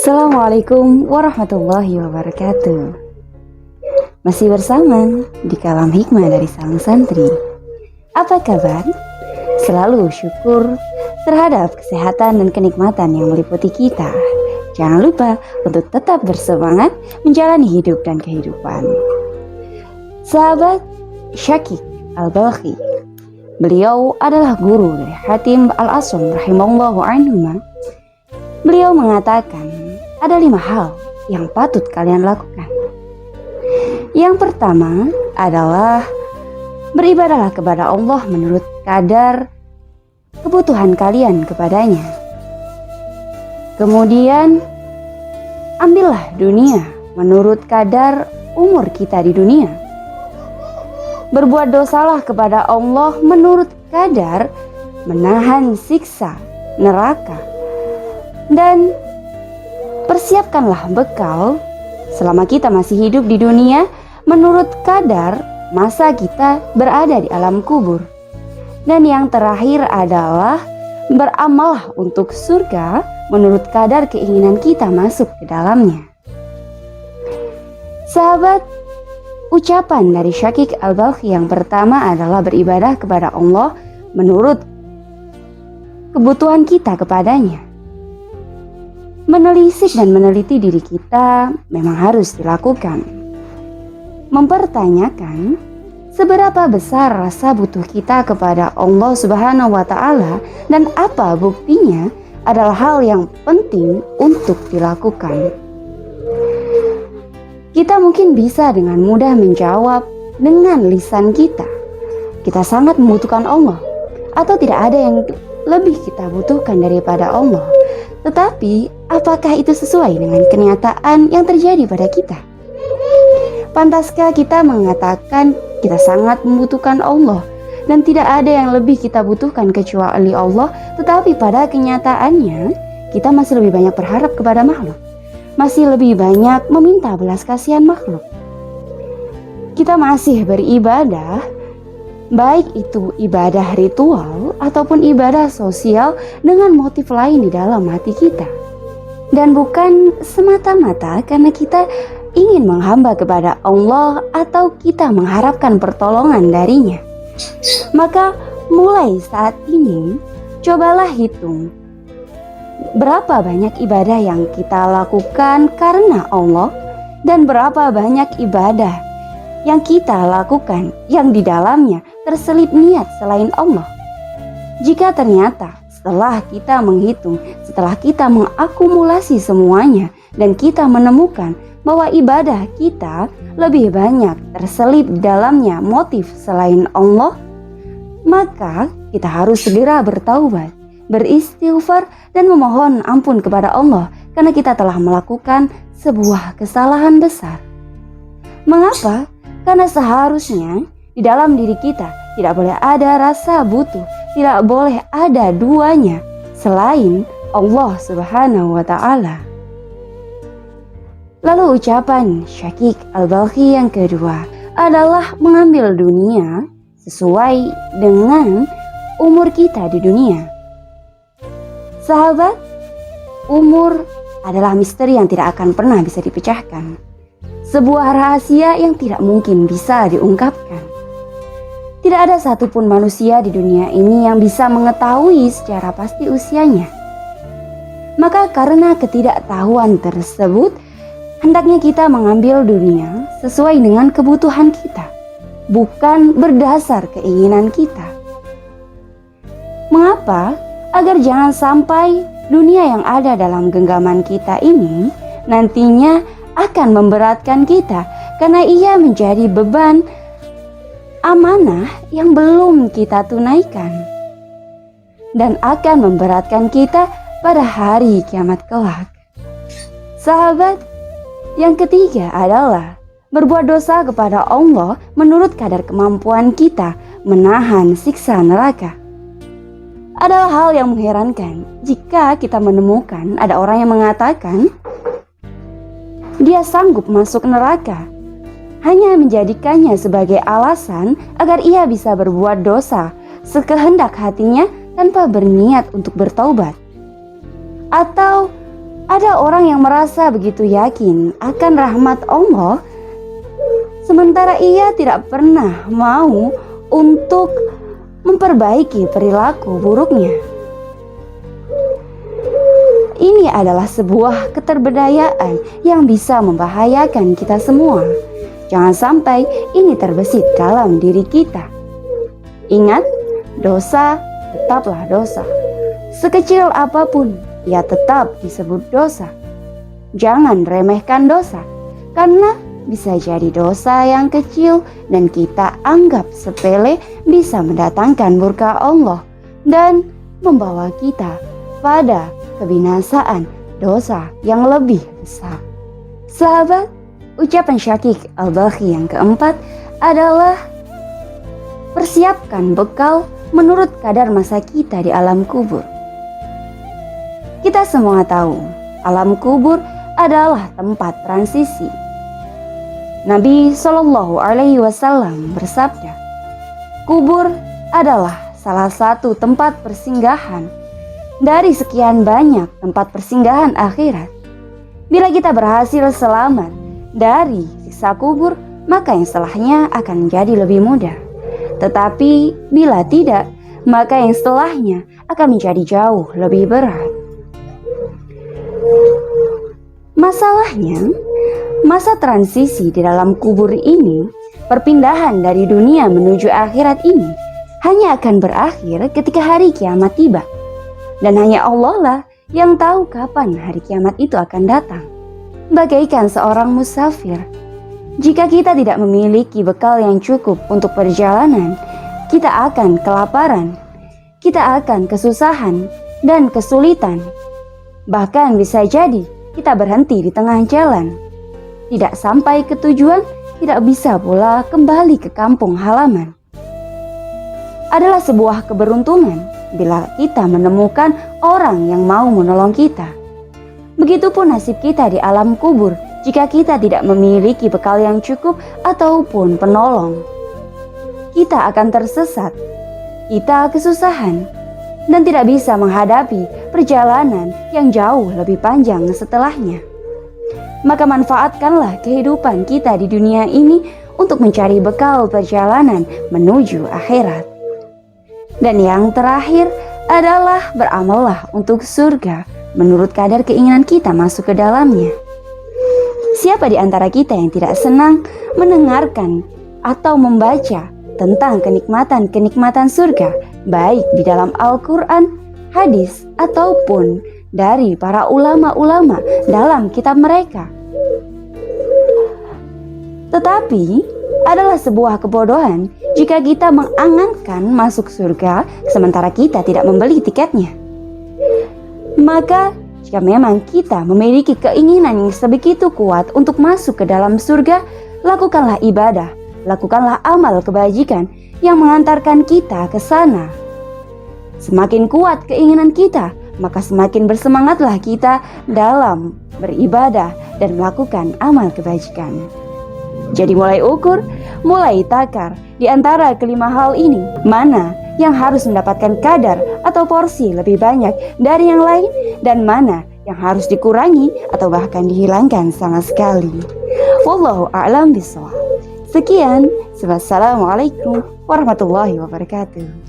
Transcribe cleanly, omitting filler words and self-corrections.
Assalamualaikum warahmatullahi wabarakatuh. Masih bersama di Kalam Hikmah dari Sang Santri. Apa kabar? Selalu syukur terhadap kesehatan dan kenikmatan yang meliputi kita. Jangan lupa untuk tetap bersemangat menjalani hidup dan kehidupan. Sahabat Syakik Al-Balkhi, beliau adalah guru dari Hatim Al-Asam rahimahullahu anhu. Beliau mengatakan, ada 5 hal yang patut kalian lakukan. Yang pertama adalah beribadahlah kepada Allah menurut kadar kebutuhan kalian kepadanya. Kemudian ambillah dunia menurut kadar umur kita di dunia. Berbuat dosalah kepada Allah menurut kadar menahan siksa neraka. Dan persiapkanlah bekal selama kita masih hidup di dunia menurut kadar masa kita berada di alam kubur. Dan yang terakhir adalah beramallah untuk surga menurut kadar keinginan kita masuk ke dalamnya. Sahabat, ucapan dari Syakik Al-Balkhi yang pertama adalah beribadah kepada Allah menurut kebutuhan kita kepadanya. Menelisik dan meneliti diri kita memang harus dilakukan. Mempertanyakan seberapa besar rasa butuh kita kepada Allah Subhanahu wa Ta'ala dan apa buktinya adalah hal yang penting untuk dilakukan. Kita mungkin bisa dengan mudah menjawab dengan lisan kita, kita sangat membutuhkan Allah, atau tidak ada yang lebih kita butuhkan daripada Allah. Tetapi apakah itu sesuai dengan kenyataan yang terjadi pada kita? Pantaskah kita mengatakan kita sangat membutuhkan Allah dan tidak ada yang lebih kita butuhkan kecuali Allah, tetapi pada kenyataannya kita masih lebih banyak berharap kepada makhluk, masih lebih banyak meminta belas kasihan makhluk. Kita masih beribadah, baik itu ibadah ritual ataupun ibadah sosial dengan motif lain di dalam hati kita. Dan bukan semata-mata karena kita ingin menghamba kepada Allah atau kita mengharapkan pertolongan darinya. Maka mulai saat ini cobalah hitung berapa banyak ibadah yang kita lakukan karena Allah dan berapa banyak ibadah yang kita lakukan yang di dalamnya terselip niat selain Allah. Jika ternyata setelah kita menghitung, setelah kita mengakumulasi semuanya dan kita menemukan bahwa ibadah kita lebih banyak terselip di dalamnya motif selain Allah, maka kita harus segera bertaubat, beristighfar dan memohon ampun kepada Allah karena kita telah melakukan sebuah kesalahan besar. Mengapa? Karena seharusnya di dalam diri kita tidak boleh ada rasa butuh, tidak boleh ada duanya selain Allah Subhanahu wa Ta'ala. Lalu ucapan Syakik Al-Balkhi yang kedua adalah mengambil dunia sesuai dengan umur kita di dunia. Sahabat, umur adalah misteri yang tidak akan pernah bisa dipecahkan. Sebuah rahasia yang tidak mungkin bisa diungkapkan. Tidak ada satupun manusia di dunia ini yang bisa mengetahui secara pasti usianya. Maka karena ketidaktahuan tersebut, hendaknya kita mengambil dunia sesuai dengan kebutuhan kita, bukan berdasar keinginan kita. Mengapa? Agar jangan sampai dunia yang ada dalam genggaman kita ini nantinya akan memberatkan kita karena ia menjadi beban amanah yang belum kita tunaikan dan akan memberatkan kita pada hari kiamat kelak. Sahabat, yang ketiga adalah berbuat dosa kepada Allah menurut kadar kemampuan kita menahan siksa neraka. Adalah hal yang mengherankan jika kita menemukan ada orang yang mengatakan dia sanggup masuk neraka, hanya menjadikannya sebagai alasan agar ia bisa berbuat dosa sekehendak hatinya tanpa berniat untuk bertaubat. Atau Ada orang yang merasa begitu yakin akan rahmat Allah, sementara ia tidak pernah mau untuk memperbaiki perilaku buruknya. Ini adalah sebuah keterbedayaan yang bisa membahayakan kita semua. Jangan sampai ini terbesit dalam diri kita. Ingat, dosa tetaplah dosa. Sekecil apapun, ia tetap disebut dosa. Jangan remehkan dosa, karena bisa jadi dosa yang kecil dan kita anggap sepele bisa mendatangkan murka Allah dan membawa kita pada kebinasaan dosa yang lebih besar. Sahabat, ucapan Syakik Al-Balkhi yang keempat adalah persiapkan bekal menurut kadar masa kita di alam kubur. Kita semua tahu, alam kubur adalah tempat transisi. Nabi Shallallahu Alaihi Wasallam bersabda, kubur adalah salah satu tempat persinggahan dari sekian banyak tempat persinggahan akhirat. Bila kita berhasil selamat dari siksa kubur, maka yang setelahnya akan menjadi lebih mudah. Tetapi bila tidak, maka yang setelahnya akan menjadi jauh lebih berat. Masalahnya, masa transisi di dalam kubur ini, perpindahan dari dunia menuju akhirat ini, hanya akan berakhir ketika hari kiamat tiba. Dan hanya Allah lah yang tahu kapan hari kiamat itu akan datang. Bagaikan seorang musafir, jika kita tidak memiliki bekal yang cukup untuk perjalanan, kita akan kelaparan, kita akan kesusahan dan kesulitan. Bahkan bisa jadi kita berhenti di tengah jalan, tidak sampai ke tujuan, tidak bisa pula kembali ke kampung halaman. Adalah sebuah keberuntungan bila kita menemukan orang yang mau menolong kita. Begitupun nasib kita di alam kubur jika kita tidak memiliki bekal yang cukup ataupun penolong. Kita akan tersesat, kita kesusahan, dan tidak bisa menghadapi perjalanan yang jauh lebih panjang setelahnya. Maka manfaatkanlah kehidupan kita di dunia ini untuk mencari bekal perjalanan menuju akhirat. Dan yang terakhir adalah beramallah untuk surga menurut kadar keinginan kita masuk ke dalamnya. Siapa di antara kita yang tidak senang mendengarkan atau membaca tentang kenikmatan-kenikmatan surga, baik di dalam Al-Quran, hadis, ataupun dari para ulama-ulama dalam kitab mereka. Tetapi adalah sebuah kebodohan jika kita mengangankan masuk surga sementara kita tidak membeli tiketnya. Maka jika memang kita memiliki keinginan yang sebegitu kuat untuk masuk ke dalam surga, lakukanlah ibadah, lakukanlah amal kebajikan yang mengantarkan kita ke sana. Semakin kuat keinginan kita, maka semakin bersemangatlah kita dalam beribadah dan melakukan amal kebajikan. Jadi mulai ukur, mulai takar di antara kelima hal ini, mana yang harus mendapatkan kadar atau porsi lebih banyak dari yang lain, dan mana yang harus dikurangi atau bahkan dihilangkan sama sekali. Wallahu a'lam bishawab. Sekian, wassalamualaikum warahmatullahi wabarakatuh.